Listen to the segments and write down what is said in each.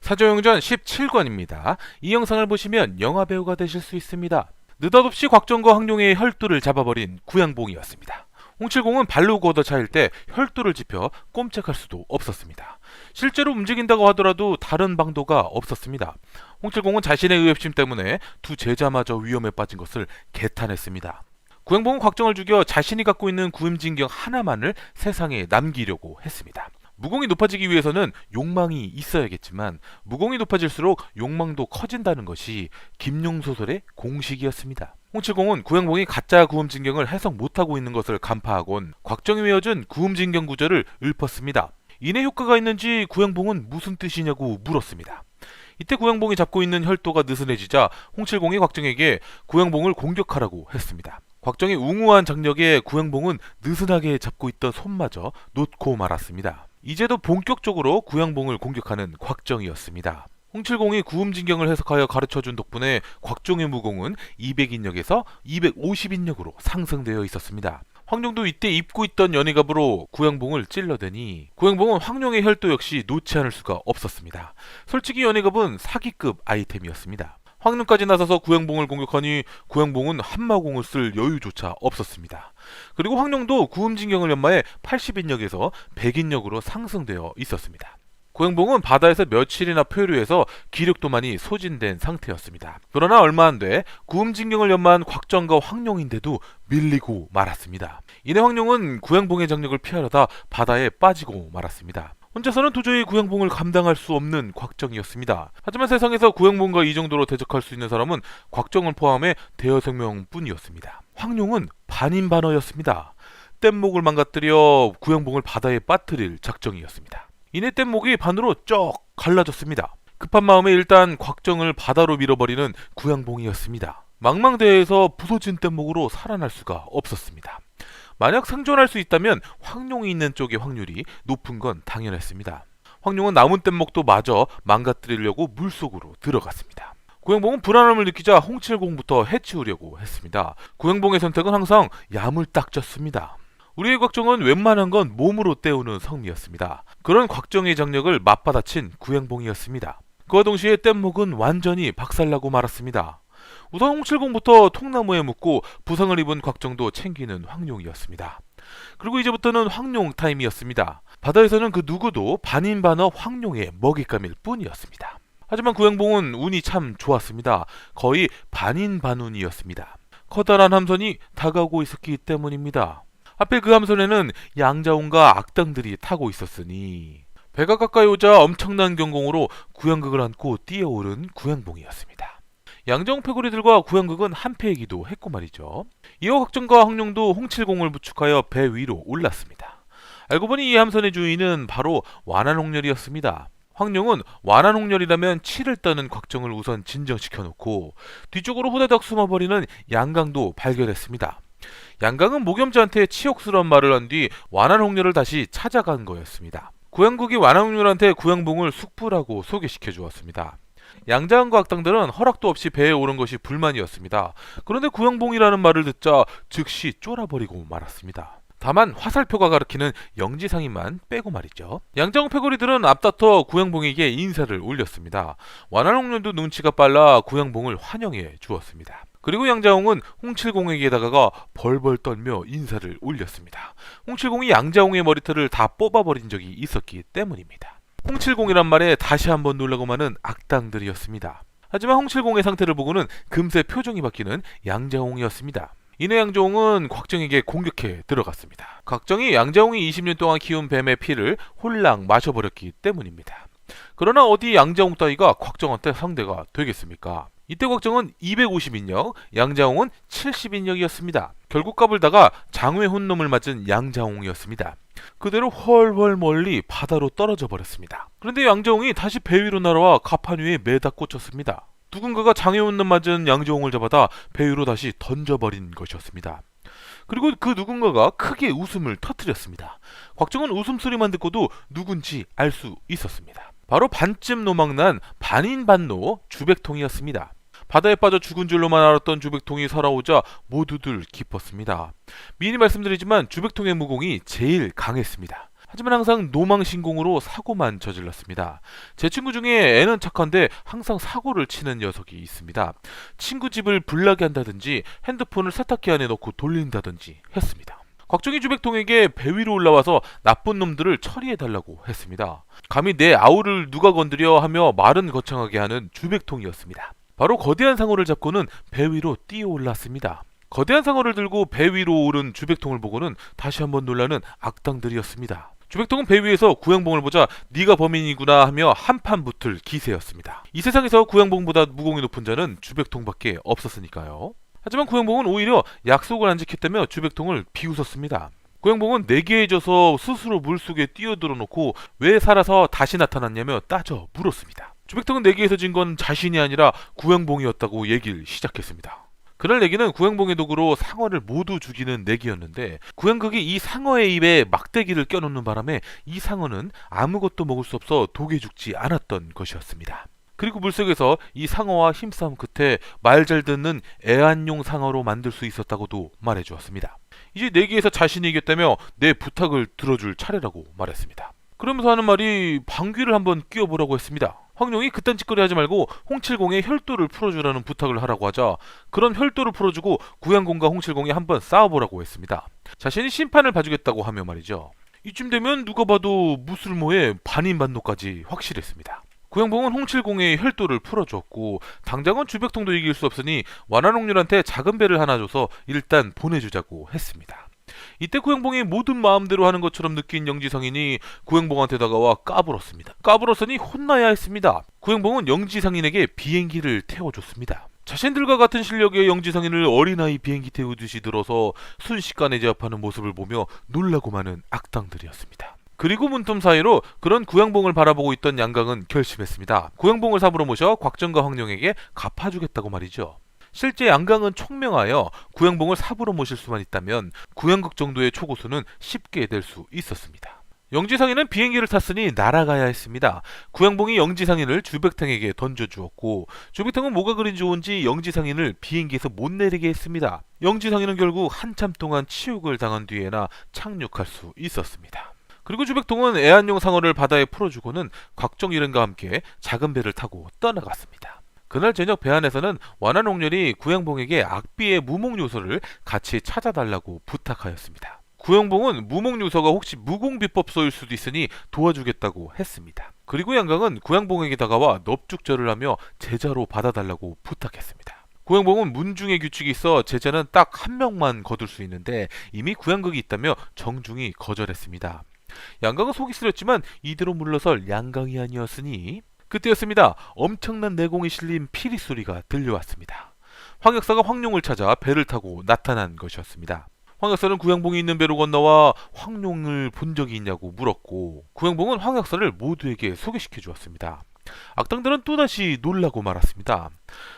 사조영전 17권입니다. 이 영상을 보시면 영화배우가 되실 수 있습니다. 느닷없이 곽정과 황룡의 혈투를 잡아버린 구양봉이었습니다. 홍칠공은 발로 걷어차일 때 혈투를 짚혀 꼼짝할 수도 없었습니다. 실제로 움직인다고 하더라도 다른 방도가 없었습니다. 홍칠공은 자신의 의협심 때문에 두 제자마저 위험에 빠진 것을 개탄했습니다. 구양봉은 곽정을 죽여 자신이 갖고 있는 구임진경 하나만을 세상에 남기려고 했습니다. 무공이 높아지기 위해서는 욕망이 있어야겠지만 무공이 높아질수록 욕망도 커진다는 것이 김용소설의 공식이었습니다. 홍칠공은 구양봉이 가짜 구음진경을 해석 못하고 있는 것을 간파하곤 곽정이 외워준 구음진경 구절을 읊었습니다. 이내 효과가 있는지 구양봉은 무슨 뜻이냐고 물었습니다. 이때 구양봉이 잡고 있는 혈도가 느슨해지자 홍칠공이 곽정에게 구양봉을 공격하라고 했습니다. 곽정의 웅후한 장력에 구양봉은 느슨하게 잡고 있던 손마저 놓고 말았습니다. 이제도 본격적으로 구양봉을 공격하는 곽정이었습니다. 홍칠공이 구음진경을 해석하여 가르쳐준 덕분에 곽정의 무공은 200인력에서 250인력으로 상승되어 있었습니다. 황룡도 이때 입고 있던 연희갑으로 구양봉을 찔러대니 구양봉은 황룡의 혈도 역시 놓지 않을 수가 없었습니다. 솔직히 연희갑은 사기급 아이템이었습니다. 황룡까지 나서서 구양봉을 공격하니 구양봉은 한마공을 쓸 여유조차 없었습니다. 그리고 황룡도 구음진경을 연마해 80인력에서 100인력으로 상승되어 있었습니다. 구양봉은 바다에서 며칠이나 표류해서 기력도 많이 소진된 상태였습니다. 그러나 얼마 안 돼 구음진경을 연마한 곽정과 황룡인데도 밀리고 말았습니다. 이내 황룡은 구양봉의 장력을 피하려다 바다에 빠지고 말았습니다. 혼자서는 도저히 구양봉을 감당할 수 없는 곽정이었습니다. 하지만 세상에서 구양봉과 이 정도로 대적할 수 있는 사람은 곽정을 포함해 대여섯 명뿐이었습니다. 황룡은 반인반어였습니다. 뗏목을 망가뜨려 구양봉을 바다에 빠뜨릴 작정이었습니다. 이내 뗏목이 반으로 쩍 갈라졌습니다. 급한 마음에 일단 곽정을 바다로 밀어버리는 구양봉이었습니다. 망망대해에서 부서진 뗏목으로 살아날 수가 없었습니다. 만약 생존할 수 있다면 황룡이 있는 쪽의 확률이 높은 건 당연했습니다. 황룡은 남은 뗏목도 마저 망가뜨리려고 물속으로 들어갔습니다. 구양봉은 불안함을 느끼자 홍칠공부터 해치우려고 했습니다. 구양봉의 선택은 항상 야물딱졌습니다. 우리의 곽정은 웬만한 건 몸으로 때우는 성미였습니다. 그런 곽정의 장력을 맞받아친 구양봉이었습니다. 그와 동시에 뗏목은 완전히 박살나고 말았습니다. 우선 홍칠공부터 통나무에 묶고 부상을 입은 곽정도 챙기는 황룡이었습니다. 그리고 이제부터는 황룡 타임이었습니다. 바다에서는 그 누구도 반인반어 황룡의 먹잇감일 뿐이었습니다. 하지만 구양봉은 운이 참 좋았습니다. 거의 반인반운이었습니다. 커다란 함선이 다가오고 있었기 때문입니다. 하필 그 함선에는 양자홍과 악당들이 타고 있었으니 배가 가까이 오자 엄청난 경공으로 구양극을 안고 뛰어오른 구양봉이었습니다. 양자홍 패거리들과 구양극은 한패이기도 했고 말이죠. 이어 곽정과 황룡도 홍칠공을 부축하여 배 위로 올랐습니다. 알고 보니 이 함선의 주인은 바로 완한홍렬이었습니다. 황룡은 완한홍렬이라면 치를 떠는 곽정을 우선 진정시켜놓고 뒤쪽으로 후다닥 숨어버리는 양강도 발견했습니다. 양강은 모겸자한테 치욕스러운 말을 한 뒤 완한홍렬을 다시 찾아간 거였습니다. 구양국이 완한홍렬한테 구양봉을 숙부라고 소개시켜 주었습니다. 양자항과 악당들은 허락도 없이 배에 오른 것이 불만이었습니다. 그런데 구양봉이라는 말을 듣자 즉시 쫄아버리고 말았습니다. 다만 화살표가 가리키는 영지상인만 빼고 말이죠. 양자홍 패거리들은 앞다퉈 구양봉에게 인사를 올렸습니다. 완한홍렬도 눈치가 빨라 구양봉을 환영해 주었습니다. 그리고 양자홍은 홍칠공에게 다가가 벌벌 떨며 인사를 올렸습니다. 홍칠공이 양자홍의 머리털을 다 뽑아버린 적이 있었기 때문입니다. 홍칠공이란 말에 다시 한번 놀라고 마는 악당들이었습니다. 하지만 홍칠공의 상태를 보고는 금세 표정이 바뀌는 양자홍이었습니다. 이내 양자홍은 곽정에게 공격해 들어갔습니다. 곽정이 양자홍이 20년 동안 키운 뱀의 피를 홀랑 마셔버렸기 때문입니다. 그러나 어디 양자홍 따위가 곽정한테 상대가 되겠습니까? 이때 곽정은 250인력, 양자홍은 70인력이었습니다. 결국 까불다가 장외 혼놈을 맞은 양자홍이었습니다. 그대로 훨훨 멀리 바다로 떨어져 버렸습니다. 그런데 양자홍이 다시 배 위로 날아와 갑판 위에 매다 꽂혔습니다. 누군가가 장외 혼놈 맞은 양자홍을 잡아다 배 위로 다시 던져버린 것이었습니다. 그리고 그 누군가가 크게 웃음을 터뜨렸습니다. 곽정은 웃음소리만 듣고도 누군지 알 수 있었습니다. 바로 반쯤 노망난 반인반노 주백통이었습니다. 바다에 빠져 죽은 줄로만 알았던 주백통이 살아오자 모두들 기뻤습니다. 미리 말씀드리지만 주백통의 무공이 제일 강했습니다. 하지만 항상 노망신공으로 사고만 저질렀습니다. 제 친구 중에 애는 착한데 항상 사고를 치는 녀석이 있습니다. 친구 집을 불나게 한다든지 핸드폰을 세탁기 안에 넣고 돌린다든지 했습니다. 곽정희 주백통에게 배 위로 올라와서 나쁜 놈들을 처리해달라고 했습니다. 감히 내 아우를 누가 건드려 하며 말은 거창하게 하는 주백통이었습니다. 바로 거대한 상어를 잡고는 배 위로 뛰어 올랐습니다. 거대한 상어를 들고 배 위로 오른 주백통을 보고는 다시 한번 놀라는 악당들이었습니다. 주백통은 배 위에서 구양봉을 보자 네가 범인이구나 하며 한판 붙을 기세였습니다. 이 세상에서 구양봉보다 무공이 높은 자는 주백통밖에 없었으니까요. 하지만 구양봉은 오히려 약속을 안 지켰다며 주백통을 비웃었습니다. 구양봉은 내기해져서 스스로 물속에 뛰어들어 놓고 왜 살아서 다시 나타났냐며 따져 물었습니다. 주백통은 내기에서 진 건 자신이 아니라 구양봉이었다고 얘기를 시작했습니다. 그날 내기는 구양봉의 도구로 상어를 모두 죽이는 내기였는데 구양극이 이 상어의 입에 막대기를 껴놓는 바람에 이 상어는 아무것도 먹을 수 없어 독에 죽지 않았던 것이었습니다. 그리고 물속에서 이 상어와 힘싸움 끝에 말 잘 듣는 애완용 상어로 만들 수 있었다고도 말해주었습니다. 이제 내기에서 자신이 이겼다며 내 부탁을 들어줄 차례라고 말했습니다. 그러면서 하는 말이 방귀를 한번 뀌어보라고 했습니다. 황룡이 그딴 짓거리 하지 말고 홍칠공의 혈도를 풀어주라는 부탁을 하라고 하자 그런 혈도를 풀어주고 구양공과 홍칠공이 한번 싸워보라고 했습니다. 자신이 심판을 봐주겠다고 하며 말이죠. 이쯤 되면 누가 봐도 무술모의 반인반노까지 확실했습니다. 구양봉은 홍칠공의 혈도를 풀어주었고 당장은 주백통도 이길 수 없으니 완화농률한테 작은 배를 하나 줘서 일단 보내주자고 했습니다. 이때 구양봉이 모든 마음대로 하는 것처럼 느낀 영지상인이 구양봉한테 다가와 까불었습니다. 까불었으니 혼나야 했습니다. 구양봉은 영지상인에게 비행기를 태워줬습니다. 자신들과 같은 실력의 영지상인을 어린아이 비행기 태우듯이 들어서 순식간에 제압하는 모습을 보며 놀라고 마는 악당들이었습니다. 그리고 문틈 사이로 그런 구양봉을 바라보고 있던 양강은 결심했습니다. 구양봉을 삽으로 모셔 곽정과 황룡에게 갚아주겠다고 말이죠. 실제 양강은 총명하여 구양봉을 삽으로 모실 수만 있다면 구양극 정도의 초고수는 쉽게 될 수 있었습니다. 영지상인은 비행기를 탔으니 날아가야 했습니다. 구양봉이 영지상인을 주백탕에게 던져주었고 주백탕은 뭐가 그리 좋은지 영지상인을 비행기에서 못 내리게 했습니다. 영지상인은 결국 한참 동안 치욕을 당한 뒤에나 착륙할 수 있었습니다. 그리고 주백통은 애완용 상어를 바다에 풀어주고는 곽정일행과 함께 작은 배를 타고 떠나갔습니다. 그날 저녁 배 안에서는 완화농렬이 구양봉에게 악비의 무목요소를 같이 찾아달라고 부탁하였습니다. 구양봉은 무목요소가 혹시 무공비법소일 수도 있으니 도와주겠다고 했습니다. 그리고 양강은 구양봉에게 다가와 넙죽절을 하며 제자로 받아달라고 부탁했습니다. 구양봉은 문중의 규칙이 있어 제자는 딱 한 명만 거둘 수 있는데 이미 구양극이 있다며 정중히 거절했습니다. 양강은 속이 쓰렸지만 이대로 물러설 양강이 아니었으니 그때였습니다. 엄청난 내공이 실린 피리 소리가 들려왔습니다. 황역사가 황룡을 찾아 배를 타고 나타난 것이었습니다. 황역사는 구양봉이 있는 배로 건너와 황룡을 본 적이 있냐고 물었고 구양봉은 황역사를 모두에게 소개시켜 주었습니다. 악당들은 또다시 놀라고 말았습니다.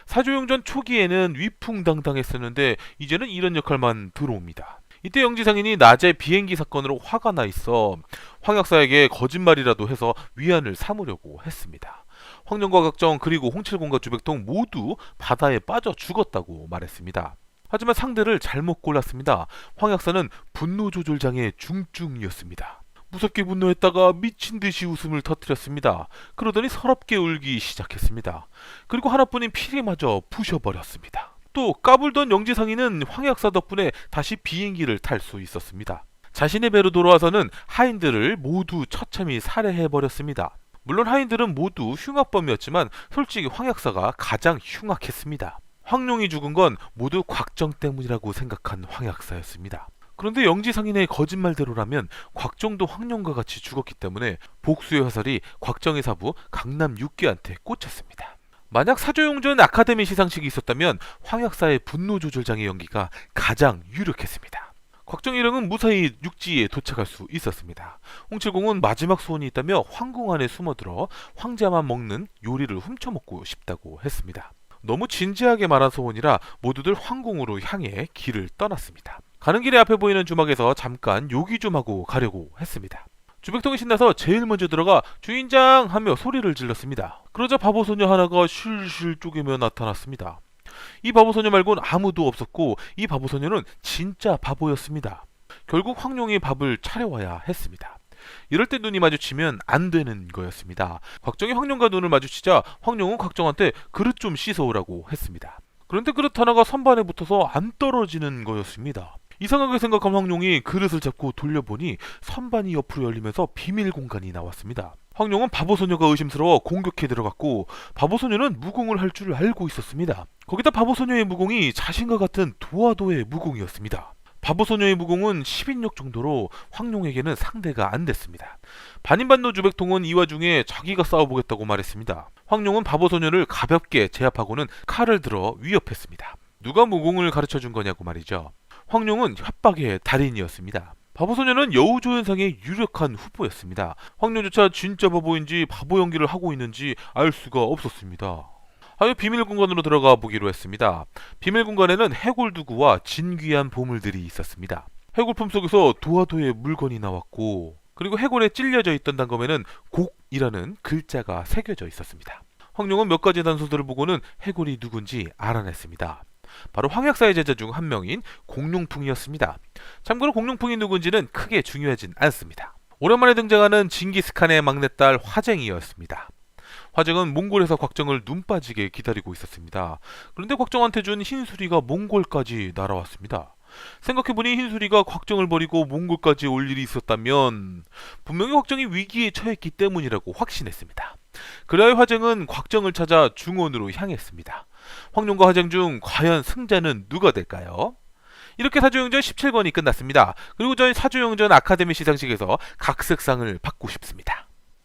사조용전 초기에는 위풍당당했었는데 이제는 이런 역할만 들어옵니다. 이때 영지상인이 낮에 비행기 사건으로 화가 나 있어 황역사에게 거짓말이라도 해서 위안을 삼으려고 했습니다. 황룡과 각정 그리고 홍칠공과 주백통 모두 바다에 빠져 죽었다고 말했습니다. 하지만 상대를 잘못 골랐습니다. 황역사는 분노조절장애 중증이었습니다. 무섭게 분노했다가 미친듯이 웃음을 터뜨렸습니다. 그러더니 서럽게 울기 시작했습니다. 그리고 하나뿐인 피리마저 부셔버렸습니다. 또 까불던 영지상인은 황역사 덕분에 다시 비행기를 탈 수 있었습니다. 자신의 배로 돌아와서는 하인들을 모두 처참히 살해해버렸습니다. 물론 하인들은 모두 흉악범이었지만 솔직히 황역사가 가장 흉악했습니다. 황룡이 죽은 건 모두 곽정 때문이라고 생각한 황역사였습니다. 그런데 영지상인의 거짓말대로라면 곽정도 황룡과 같이 죽었기 때문에 복수의 화살이 곽정의 사부 강남 육기한테 꽂혔습니다. 만약 사조용전 아카데미 시상식이 있었다면 황역사의 분노조절장애 연기가 가장 유력했습니다. 곽정일행은 무사히 육지에 도착할 수 있었습니다. 홍칠공은 마지막 소원이 있다며 황궁 안에 숨어들어 황제만 먹는 요리를 훔쳐먹고 싶다고 했습니다. 너무 진지하게 말한 소원이라 모두들 황궁으로 향해 길을 떠났습니다. 가는 길에 앞에 보이는 주막에서 잠깐 요기 좀 하고 가려고 했습니다. 주백통이 신나서 제일 먼저 들어가 주인장 하며 소리를 질렀습니다. 그러자 바보소녀 하나가 실실 쪼개며 나타났습니다. 이 바보소녀 말곤 아무도 없었고 이 바보소녀는 진짜 바보였습니다. 결국 황룡이 밥을 차려와야 했습니다. 이럴 때 눈이 마주치면 안 되는 거였습니다. 곽정이 황룡과 눈을 마주치자 황룡은 곽정한테 그릇 좀 씻어오라고 했습니다. 그런데 그릇 하나가 선반에 붙어서 안 떨어지는 거였습니다. 이상하게 생각한 황룡이 그릇을 잡고 돌려보니 선반이 옆으로 열리면서 비밀 공간이 나왔습니다. 황룡은 바보소녀가 의심스러워 공격해 들어갔고 바보소녀는 무공을 할 줄 알고 있었습니다. 거기다 바보소녀의 무공이 자신과 같은 도화도의 무공이었습니다. 바보소녀의 무공은 10인력 정도로 황룡에게는 상대가 안 됐습니다. 반인반도 주백통은 이 와중에 자기가 싸워보겠다고 말했습니다. 황룡은 바보소녀를 가볍게 제압하고는 칼을 들어 위협했습니다. 누가 무공을 가르쳐준 거냐고 말이죠. 황룡은 협박의 달인이었습니다. 바보소녀는 여우조연상의 유력한 후보였습니다. 황룡조차 진짜 바보인지 바보 연기를 하고 있는지 알 수가 없었습니다. 하여 비밀 공간으로 들어가 보기로 했습니다. 비밀 공간에는 해골두구와 진귀한 보물들이 있었습니다. 해골품 속에서 도화도의 물건이 나왔고, 그리고 해골에 찔려져 있던 단검에는 곡이라는 글자가 새겨져 있었습니다. 황룡은 몇 가지 단서들을 보고는 해골이 누군지 알아냈습니다. 바로 황약사의 제자 중 한 명인 공룡풍이었습니다. 참고로 공룡풍이 누군지는 크게 중요하진 않습니다. 오랜만에 등장하는 징기스칸의 막내딸 화쟁이였습니다. 화쟁은 몽골에서 곽정을 눈 빠지게 기다리고 있었습니다. 그런데 곽정한테 준 흰수리가 몽골까지 날아왔습니다. 생각해보니 흰수리가 곽정을 버리고 몽골까지 올 일이 있었다면 분명히 곽정이 위기에 처했기 때문이라고 확신했습니다. 그래야 화쟁은 곽정을 찾아 중원으로 향했습니다. 황룡과 화쟁 중 과연 승자는 누가 될까요? 이렇게 사조영전 17권이 끝났습니다. 그리고 저희 사조영전 아카데미 시상식에서 각색상을 받고 싶습니다.